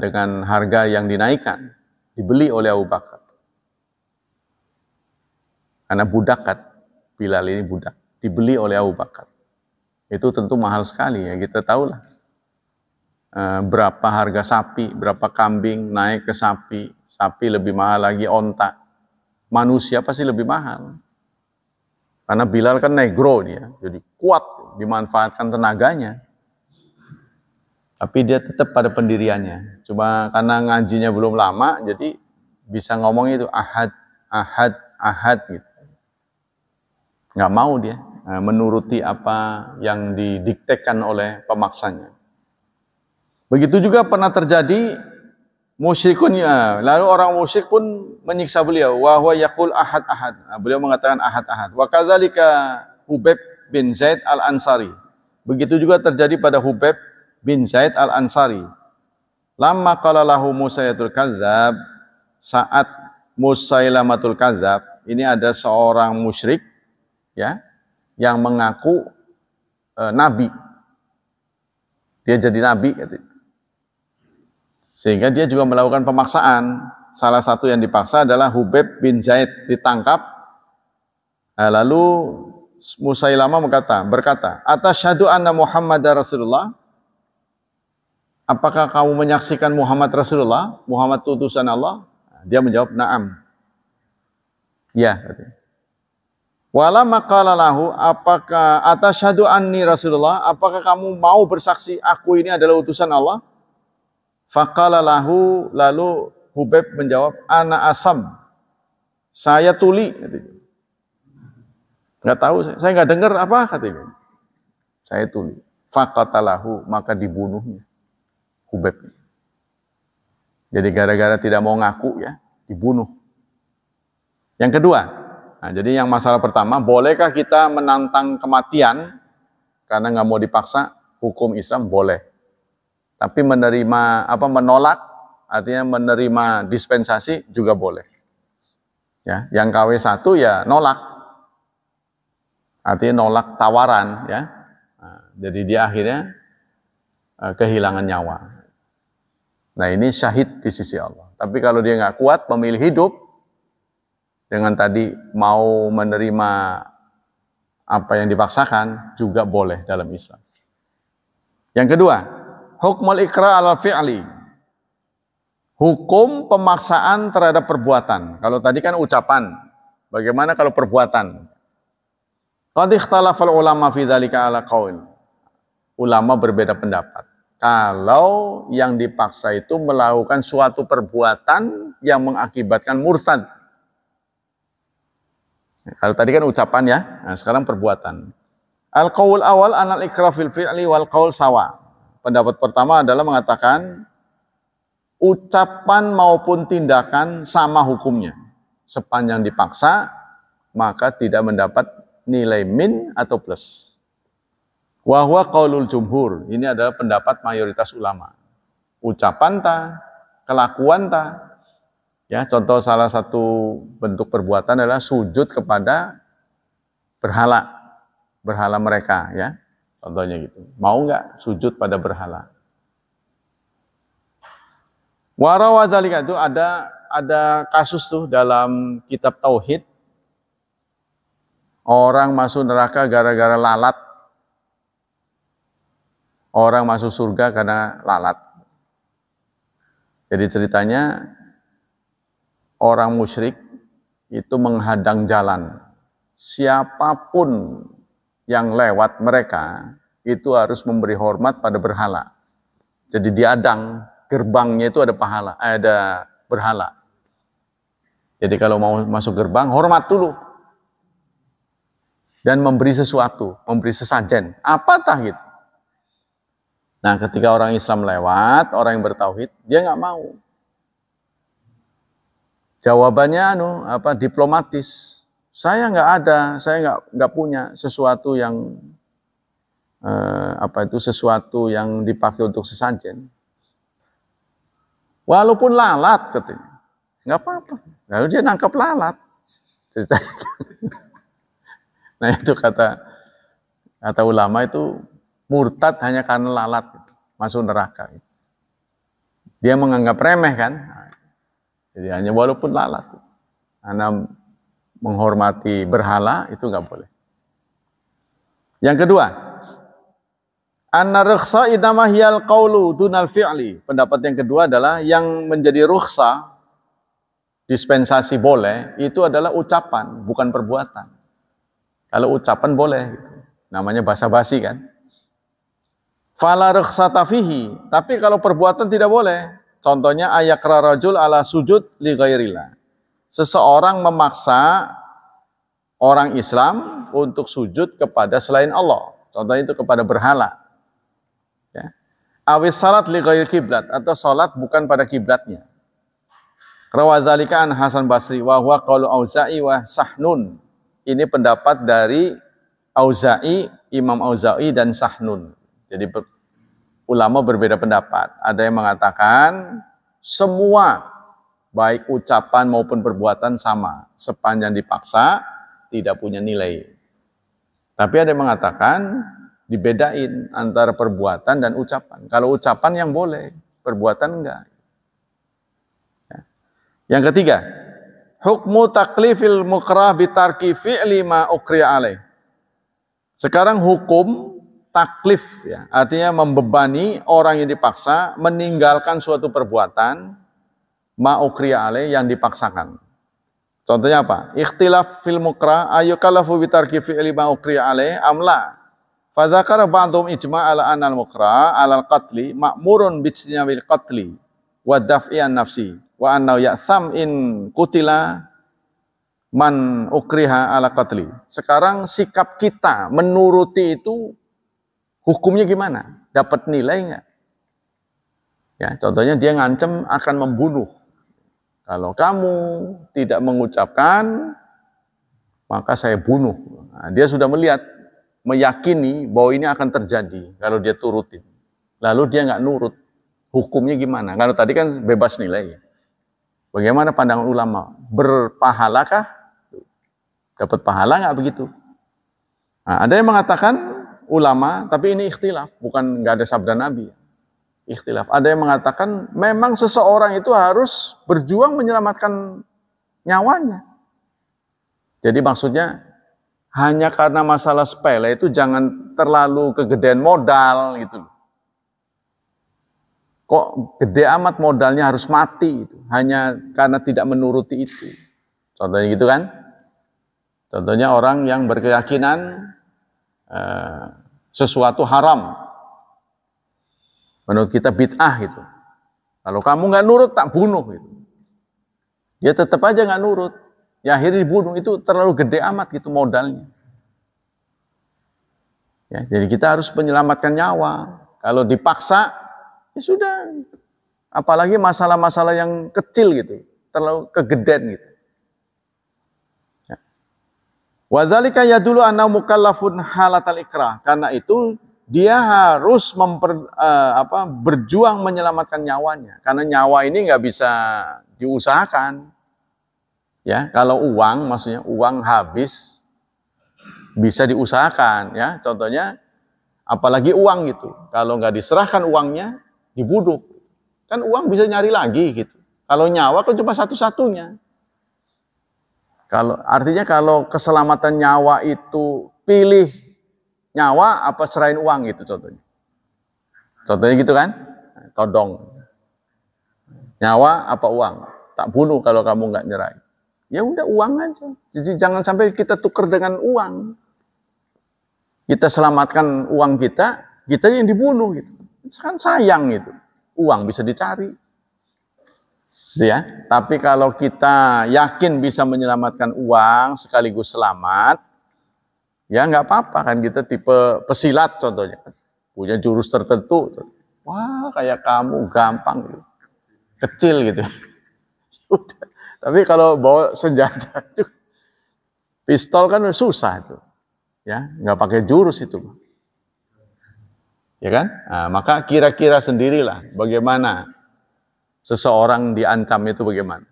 dengan harga yang dinaikkan, dibeli oleh Abu Bakar. Karena budak kan, Bilal ini budak, dibeli oleh Abu Bakar. Itu tentu mahal sekali, ya, kita tahulah. Berapa harga sapi, berapa kambing naik ke sapi, sapi lebih mahal lagi onta. Manusia pasti lebih mahal. Karena Bilal kan negro dia, jadi kuat, dimanfaatkan tenaganya. Tapi dia tetap pada pendiriannya. Cuma karena ngajinya belum lama, jadi bisa ngomong itu ahad gitu. Nggak mau dia menuruti apa yang didiktekan oleh pemaksanya. Begitu juga pernah terjadi musyrikun, lalu orang musyrik pun menyiksa beliau. Wa huwa yaqul ahad. Beliau mengatakan ahad. Wa kadzalika Hubaib bin Zaid al-Ansari. Begitu juga terjadi pada Hubaib bin Zaid al-Ansari. Lamma qala lahu Musailatul Kadzdzab, saat Musailamatul Kadzdzab, ini ada seorang musyrik, ya, yang mengaku nabi. Dia jadi nabi, sehingga dia juga melakukan pemaksaan. Salah satu yang dipaksa adalah Hubaib bin Zaid, ditangkap. Lalu Musailamah berkata, "Atasyhadu anna Muhammadar Rasulullah?" Apakah kamu menyaksikan Muhammad Rasulullah, Muhammad utusan Allah? Dia menjawab, "Na'am." Ya, katanya. Wala maqala lahu, apakah atasyhadu anni Rasulullah, apakah kamu mau bersaksi aku ini adalah utusan Allah? Faqala lahu, lalu Hubaib menjawab, ana asam, saya tuli. Nggak tahu, saya nggak dengar apa katanya. Saya tuli. Faqatalahu, maka dibunuhnya Hubaib. Jadi gara-gara tidak mau ngaku ya, dibunuh. Yang kedua, nah jadi yang masalah pertama, bolehkah kita menantang kematian karena nggak mau dipaksa? Hukum Islam boleh. Tapi menerima menolak, artinya menerima dispensasi juga boleh. Ya, yang KW1 ya nolak. Artinya nolak tawaran ya. Nah, jadi dia akhirnya kehilangan nyawa. Nah ini syahid di sisi Allah. Tapi kalau dia nggak kuat memilih hidup, dengan tadi mau menerima apa yang dipaksakan, juga boleh dalam Islam. Yang kedua, hukmul ikra ala fi'li. Hukum pemaksaan terhadap perbuatan. Kalau tadi kan ucapan, bagaimana kalau perbuatan? Qad ikhtalafal ulama fi dzalika ala qaul. Ulama berbeda pendapat. Kalau yang dipaksa itu melakukan suatu perbuatan yang mengakibatkan murtad. Kalau tadi kan ucapan ya, nah sekarang perbuatan. Al-qaul awal anal ikra fil fi'li wal qaul sawa. Pendapat pertama adalah mengatakan ucapan maupun tindakan sama hukumnya. Sepanjang dipaksa, maka tidak mendapat nilai min atau plus. Wa huwa qaulul jumhur. Ini adalah pendapat mayoritas ulama. Ucapan ta, kelakuan ta. Ya, contoh salah satu bentuk perbuatan adalah sujud kepada berhala mereka ya. Contohnya gitu. Mau nggak sujud pada berhala? Warawa dzalika itu ada kasus tuh dalam kitab tauhid. Orang masuk neraka gara-gara lalat. Orang masuk surga karena lalat. Jadi ceritanya orang musyrik itu menghadang jalan. Siapapun yang lewat mereka itu harus memberi hormat pada berhala. Jadi diadang gerbangnya itu ada berhala. Jadi kalau mau masuk gerbang hormat dulu. Dan memberi sesuatu, memberi sesajen. Apatah gitu. Nah, ketika orang Islam lewat, orang yang bertauhid, dia nggak mau. Jawabannya diplomatis. Saya nggak ada, saya nggak punya sesuatu yang sesuatu yang dipakai untuk sesajen. Walaupun lalat katanya, nggak apa-apa. Lalu dia nangkap lalat. Nah itu kata ulama itu murtad hanya karena lalat, masuk neraka. Dia menganggap remeh kan. Jadi hanya walaupun lalat. Karena menghormati berhala itu nggak boleh. Yang kedua, anna rukhsa idama hiyal qaulu dunal fi'li. Pendapat yang kedua adalah yang menjadi rukhsa, dispensasi boleh, itu adalah ucapan, bukan perbuatan. Kalau ucapan boleh, gitu. Namanya basa-basi kan. Fala rukhsata fihi, tapi kalau perbuatan tidak boleh. Contohnya ayakra rajul ala sujud li ghairillah. Seseorang memaksa orang Islam untuk sujud kepada selain Allah. Contohnya itu kepada berhala. Ya. Awis salat li ghairi kiblat, atau salat bukan pada kiblatnya. Rawadzalika an Hasan Basri wa huwa qaulu Auza'i wa Sahnun. Ini pendapat dari Auza'i, Imam Auza'i dan Sahnun. Jadi ulama berbeda pendapat. Ada yang mengatakan semua baik ucapan maupun perbuatan sama. Sepanjang dipaksa tidak punya nilai. Tapi ada yang mengatakan dibedain antara perbuatan dan ucapan. Kalau ucapan yang boleh, perbuatan enggak. Ya. Yang ketiga, hukmu taklifil mukrah bitarki fi'li ma ukriya alaih. Sekarang hukum taklif, ya, artinya membebani orang yang dipaksa meninggalkan suatu perbuatan ma ukriya alaih yang dipaksakan. Contohnya apa? Ikhtilaf fil mukrah ayukallafu bitarki fi'li ma ukriya alaih amla. Fadzakara ba'dhum ijma' ala anal mukrah alal qatli ma'murun bijtinabil qatli wa daf'i an nafsi wa annahu ya'tham in qutila man ukriha ala qatli. Sekarang sikap kita menuruti itu hukumnya gimana? Dapat nilai enggak? Ya, contohnya dia ngancam akan membunuh. Kalau kamu tidak mengucapkan, maka saya bunuh. Nah, dia sudah melihat, meyakini bahwa ini akan terjadi kalau dia turutin. Lalu dia nggak nurut. Hukumnya gimana? Kalau tadi kan bebas nilai. Bagaimana pandangan ulama? Berpahalakah? Dapat pahala nggak begitu? Nah, ada yang mengatakan ulama, tapi ini ikhtilaf, bukan nggak ada sabda Nabi. Ikhtilaf. Ada yang mengatakan memang seseorang itu harus berjuang menyelamatkan nyawanya. Jadi maksudnya hanya karena masalah sepele itu jangan terlalu kegedean modal gitu. Kok gede amat modalnya harus mati itu hanya karena tidak menuruti itu. Contohnya gitu kan? Contohnya orang yang berkeyakinan sesuatu haram. Menurut kita bid'ah gitu. Kalau kamu nggak nurut, tak bunuh gitu. Dia tetap aja nggak nurut. Ya akhirnya dibunuh. Itu terlalu gede amat gitu modalnya. Ya, jadi kita harus menyelamatkan nyawa. Kalau dipaksa, ya sudah. Apalagi masalah-masalah yang kecil gitu. Terlalu kegedean gitu. Ya. Wadzalika yadullu anna mukallafun halatal ikrah. Karena itu dia harus berjuang menyelamatkan nyawanya. Karena nyawa ini nggak bisa diusahakan. Ya, kalau uang, maksudnya uang habis, bisa diusahakan. Ya, contohnya, apalagi uang gitu. Kalau nggak diserahkan uangnya, dibunuh. Kan uang bisa nyari lagi gitu. Kalau nyawa kan cuma satu-satunya. Artinya kalau keselamatan nyawa itu pilih nyawa apa serahin uang gitu contohnya. Contohnya gitu kan? Todong. Nyawa apa uang? Tak bunuh kalau kamu nggak nyerah. Ya udah uang aja. Jadi jangan sampai kita tuker dengan uang. Kita selamatkan uang kita yang dibunuh gitu. Kan sayang gitu. Uang bisa dicari. Ya, tapi kalau kita yakin bisa menyelamatkan uang sekaligus selamat, ya nggak apa-apa kan, kita tipe pesilat contohnya, punya jurus tertentu, wah kayak kamu gampang gitu. Kecil gitu. Udah. Tapi kalau bawa senjata itu, pistol kan susah itu, ya nggak pakai jurus itu, ya kan? Nah, maka kira-kira sendirilah bagaimana seseorang diancam itu bagaimana.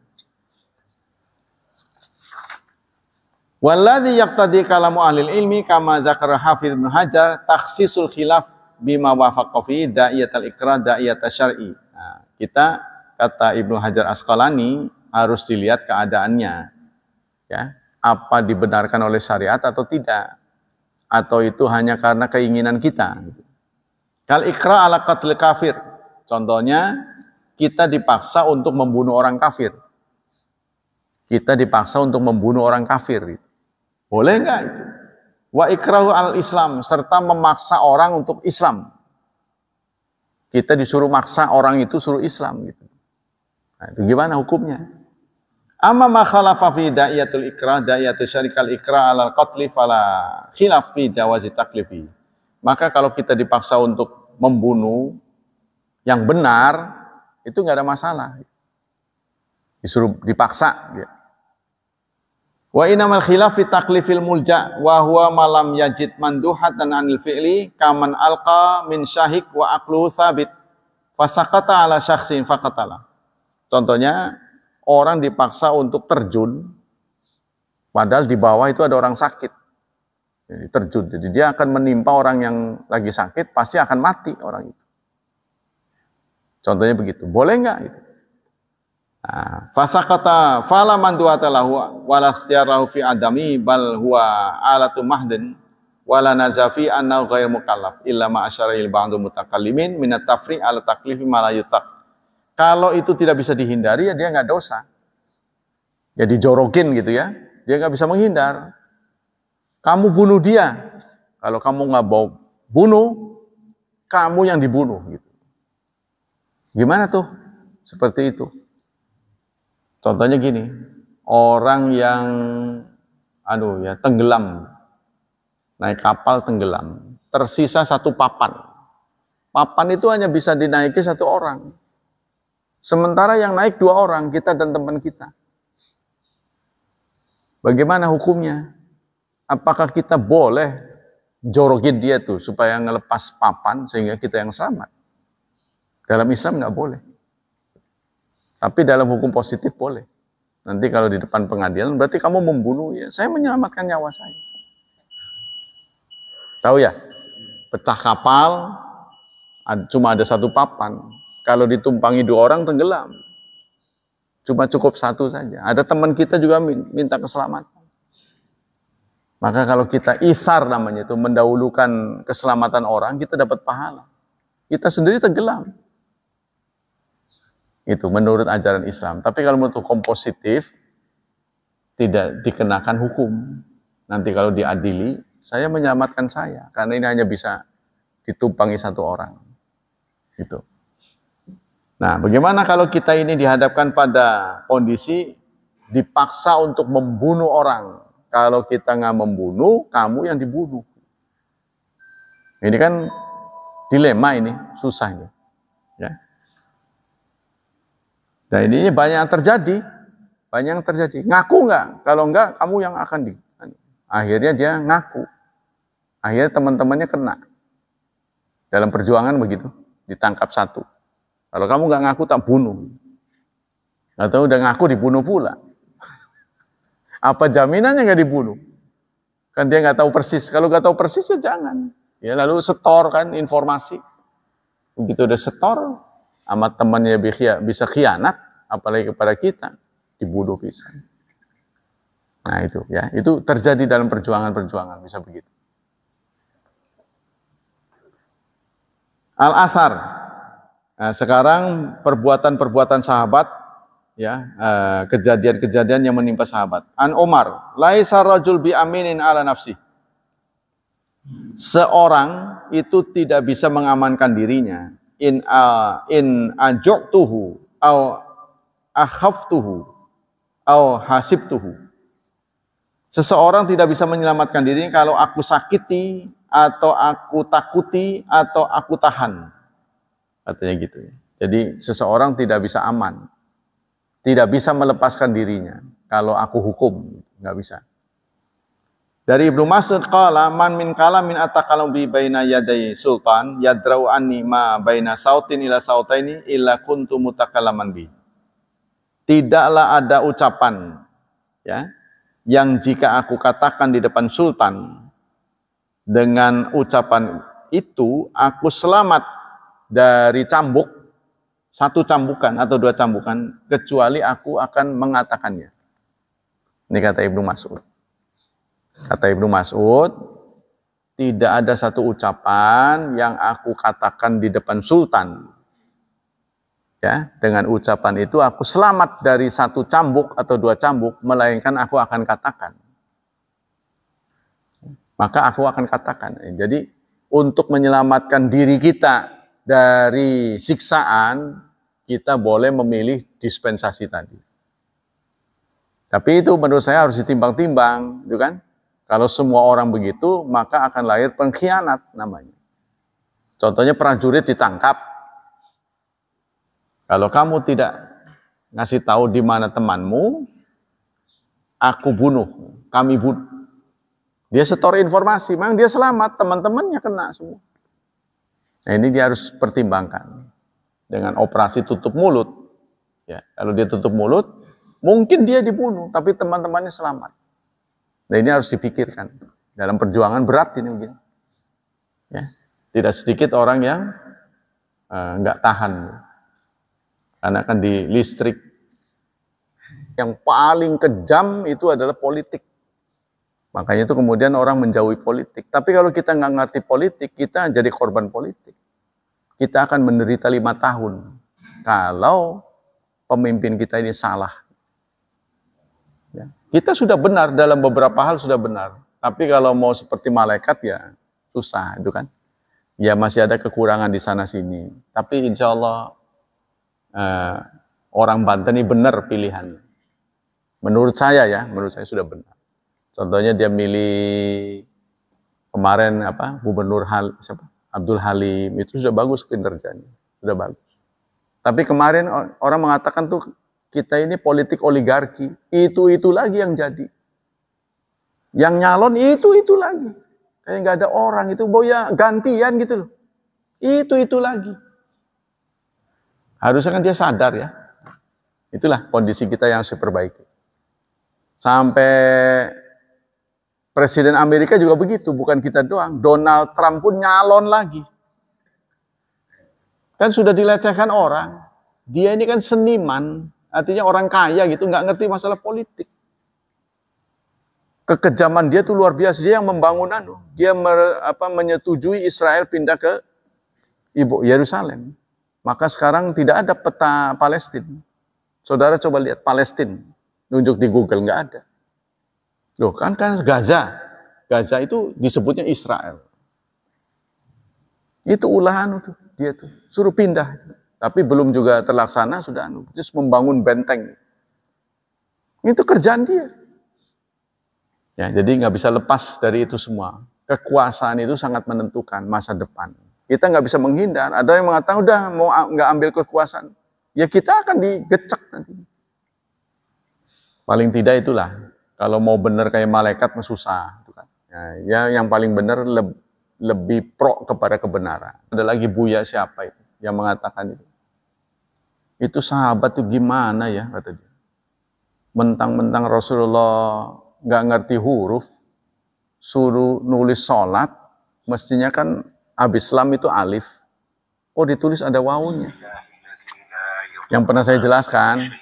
Walladzi yaqtadi kalamu ahlil ilmi kama dzakara Hafidz Ibnu Hajar takhsisul khilaf bima wafaqa fi da'iyatul ikrah da'iyatul syar'i. Nah, kita kata Ibnu Hajar Asqalani harus dilihat keadaannya. Ya, apa dibenarkan oleh syariat atau tidak. Atau itu hanya karena keinginan kita. Kal ikrah ala qatl kafir. Contohnya kita dipaksa untuk membunuh orang kafir. Kita dipaksa untuk membunuh orang kafir. Boleh enggak itu? Wa ikrahu al-Islam, serta memaksa orang untuk Islam. Kita disuruh maksa orang itu suruh Islam gitu. Nah, itu gimana hukumnya? Amma ma khalafa fi da'iyatul ikrah, da'iyatul syarikal ikrah alal qatli fala khilaf fi jawazi taklifi. Maka kalau kita dipaksa untuk membunuh yang benar, itu enggak ada masalah. Disuruh dipaksa gitu. Wa inamal khilaf fi taklifil mulja wa huwa malam yajid manduhatan anil fi'li kaman alqa min syahik wa aqluhu thabit fasaqata ala syakhsin faqatala. Contohnya orang dipaksa untuk terjun padahal di bawah itu ada orang sakit. Jadi terjun. Jadi dia akan menimpa orang yang lagi sakit, pasti akan mati orang itu. Contohnya begitu. Boleh enggak itu? Fasaqata fala manduata lahu wala ikhtiyarahu fi adami bal huwa alatu mahdin wala nazafi annahu ghairu mukallaf illa ma asyara'il ba'du mutakallimin min at-tafri' ala taklifi ma la yutaq. Kalau itu tidak bisa dihindari ya dia enggak dosa. Ya dijorokin gitu ya, dia nggak bisa menghindar. Kamu bunuh dia, kalau kamu nggak mau bunuh, kamu yang dibunuh. Gitu. Gimana tuh? Seperti itu. Contohnya gini, orang yang tenggelam, naik kapal tenggelam, tersisa satu papan. Papan itu hanya bisa dinaiki satu orang. Sementara yang naik 2 orang, kita dan teman kita. Bagaimana hukumnya? Apakah kita boleh jorokin dia tuh supaya ngelepas papan sehingga kita yang selamat? Dalam Islam nggak boleh. Tapi dalam hukum positif boleh. Nanti kalau di depan pengadilan berarti kamu membunuh ya. Saya menyelamatkan nyawa saya. Tahu ya? Pecah kapal cuma ada satu papan. Kalau ditumpangi 2 orang tenggelam. Cuma cukup satu saja. Ada teman kita juga minta keselamatan. Maka kalau kita ithar namanya itu, mendahulukan keselamatan orang, kita dapat pahala. Kita sendiri tenggelam. Itu menurut ajaran Islam. Tapi kalau menurut hukum positif, tidak dikenakan hukum. Nanti kalau diadili, saya menyelamatkan saya. Karena ini hanya bisa ditumpangi 1 orang. Gitu. Nah, bagaimana kalau kita ini dihadapkan pada kondisi dipaksa untuk membunuh orang? Kalau kita nggak membunuh, kamu yang dibunuh. Ini kan dilema ini, susah ini. Ya. Nah ini banyak yang terjadi. Banyak yang terjadi. Ngaku nggak? Kalau nggak, kamu yang akan di. Akhirnya dia ngaku. Akhirnya teman-temannya kena. Dalam perjuangan begitu, ditangkap 1. Kalau kamu nggak ngaku, tak bunuh. Atau udah ngaku, dibunuh pula. Apa jaminannya nggak dibunuh? Kan dia nggak tahu persis. Kalau nggak tahu persis ya jangan. Ya lalu setor kan informasi. Begitu udah setor, sama temannya bisa khianat, apalagi kepada kita, dibunuh bisa. Nah itu ya, itu terjadi dalam perjuangan-perjuangan bisa begitu. Al-Athar. Nah, sekarang perbuatan-perbuatan sahabat, ya, kejadian-kejadian yang menimpa sahabat. An Umar, laisa rajul bi aminin ala nafsi. Seorang itu tidak bisa mengamankan dirinya. In ajoktuhu, au akhaftuhu, au hasibtuhu. Seseorang tidak bisa menyelamatkan dirinya kalau aku sakiti, atau aku takuti, atau aku tahan. Katanya gitu. Jadi seseorang tidak bisa aman. Tidak bisa melepaskan dirinya kalau aku hukum, nggak bisa. Dari Ibnu Mas'ud qala man min kalamin atakalam bi baina yaday sultan yadrau anni ma baina sautin ila sautaini illa kuntu mutakallaman bi. Tidaklah ada ucapan ya yang jika aku katakan di depan sultan dengan ucapan itu aku selamat dari cambuk, 1 cambukan atau 2 cambukan, kecuali aku akan mengatakannya. Ini kata Ibnu Mas'ud. Kata Ibnu Mas'ud, tidak ada satu ucapan yang aku katakan di depan sultan. Ya, dengan ucapan itu aku selamat dari 1 cambuk atau 2 cambuk, melainkan aku akan katakan. Maka aku akan katakan. Jadi, untuk menyelamatkan diri kita dari siksaan, kita boleh memilih dispensasi tadi. Tapi itu menurut saya harus ditimbang-timbang, gitu kan? Kalau semua orang begitu, maka akan lahir pengkhianat namanya. Contohnya prajurit ditangkap. Kalau kamu tidak ngasih tahu di mana temanmu, aku bunuh, kami bunuh. Dia setor informasi, memang dia selamat, teman-temannya kena semua. Nah ini dia harus pertimbangkan dengan operasi tutup mulut. Ya, kalau dia tutup mulut, mungkin dia dibunuh, tapi teman-temannya selamat. Nah ini harus dipikirkan. Dalam perjuangan berat ini mungkin. Ya, tidak sedikit orang yang nggak tahan. Karena kan di listrik yang paling kejam itu adalah politik. Makanya itu kemudian orang menjauhi politik. Tapi kalau kita nggak ngerti politik, kita jadi korban politik. Kita akan menderita 5 tahun. Kalau pemimpin kita ini salah. Kita sudah benar dalam beberapa hal sudah benar. Tapi kalau mau seperti malaikat ya susah itu kan. Ya masih ada kekurangan di sana sini. Tapi insya Allah orang Banten ini benar pilihannya. Menurut saya sudah benar. Contohnya dia milih kemarin Gubernur Abdul Halim, itu sudah bagus kinerjanya, sudah bagus. Tapi kemarin orang mengatakan tuh kita ini politik oligarki, itu lagi yang jadi. Yang nyalon itu lagi. Kayak nggak ada orang, itu boya gantian gitu loh. Itu lagi. Harusnya kan dia sadar ya. Itulah kondisi kita yang harus diperbaiki. Sampai Presiden Amerika juga begitu, bukan kita doang. Donald Trump pun nyalon lagi. Kan sudah dilecehkan orang. Dia ini kan seniman, artinya orang kaya gitu, nggak ngerti masalah politik. Kekejaman dia tuh luar biasa. Dia yang membangun dia menyetujui Israel pindah ke ibu Yerusalem. Maka sekarang tidak ada peta Palestina. Saudara coba lihat Palestina, nunjuk di Google, nggak ada. Loh kan Gaza itu disebutnya Israel. Itu ulahan tuh dia tuh suruh pindah, tapi belum juga terlaksana sudah terus membangun benteng. Itu kerjaan dia. Ya, jadi nggak bisa lepas dari itu semua. Kekuasaan itu sangat menentukan masa depan. Kita nggak bisa menghindar. Ada yang mengatakan udah mau nggak ambil kekuasaan, ya kita akan digecek nanti. Paling tidak itulah. Kalau mau benar kayak malaikat mah susah. Ya, yang paling benar lebih pro kepada kebenaran. Ada lagi Buya siapa itu yang mengatakan itu. Itu sahabat tuh gimana ya kata dia. Mentang-mentang Rasulullah nggak ngerti huruf, suruh nulis sholat, mestinya kan habis lam itu alif. Oh ditulis ada wawunya. Yang pernah saya jelaskan,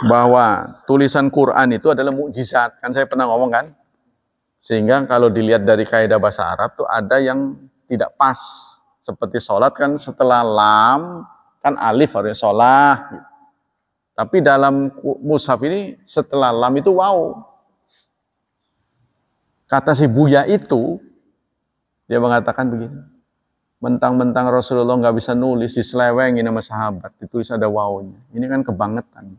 bahwa tulisan Quran itu adalah mukjizat. Kan saya pernah ngomong kan. Sehingga kalau dilihat dari kaidah bahasa Arab tuh ada yang tidak pas. Seperti sholat kan setelah lam, kan alif harusnya sholah. Tapi dalam mushaf ini setelah lam itu waw. Kata si Buya itu, dia mengatakan begini. Mentang-mentang Rasulullah nggak bisa nulis, diselewengin sama sahabat. Ditulis ada wawnya. Ini kan kebangetan.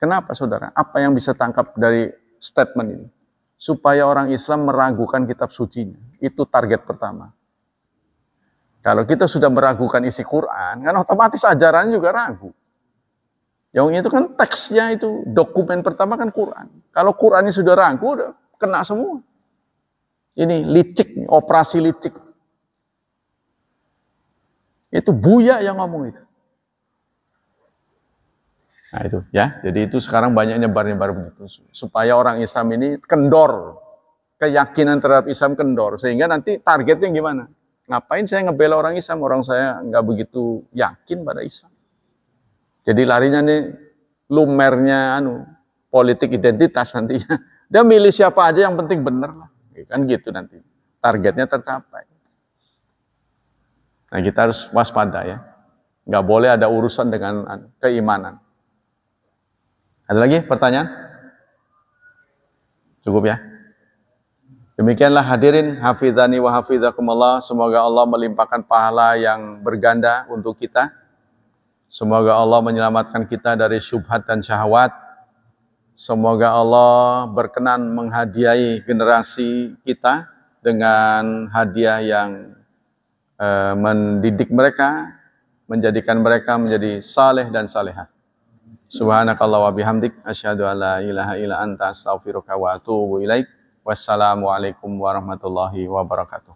Kenapa saudara? Apa yang bisa tangkap dari statement ini? Supaya orang Islam meragukan kitab sucinya. Itu target pertama. Kalau kita sudah meragukan isi Quran, kan otomatis ajarannya juga ragu. Yang itu kan teksnya itu, dokumen pertama kan Quran. Kalau Qurannya sudah ragu, udah kena semua. Ini licik, operasi licik. Itu Buya yang ngomong itu. Nah itu ya, jadi itu sekarang banyak nyebar-nyebar begitu. Supaya orang Islam ini kendor, keyakinan terhadap Islam kendor. Sehingga nanti targetnya gimana? Ngapain saya ngebela orang Islam, orang saya nggak begitu yakin pada Islam. Jadi larinya nih, lumernya politik identitas nantinya. Dia milih siapa aja yang penting bener lah. Kan gitu nanti, targetnya tercapai. Nah kita harus waspada ya. Nggak boleh ada urusan dengan keimanan. Ada lagi pertanyaan? Cukup ya? Demikianlah hadirin, hafizani wa hafizakumullah. Semoga Allah melimpahkan pahala yang berganda untuk kita. Semoga Allah menyelamatkan kita dari syubhat dan syahwat. Semoga Allah berkenan menghadiahi generasi kita dengan hadiah yang mendidik mereka, menjadikan mereka menjadi saleh dan salehah. Subhanakallah wa bihamdik, asyhadu an la ilaha illa anta, astaghfiruka wa atubu ilaik. Wassalamualaikum warahmatullahi wabarakatuh.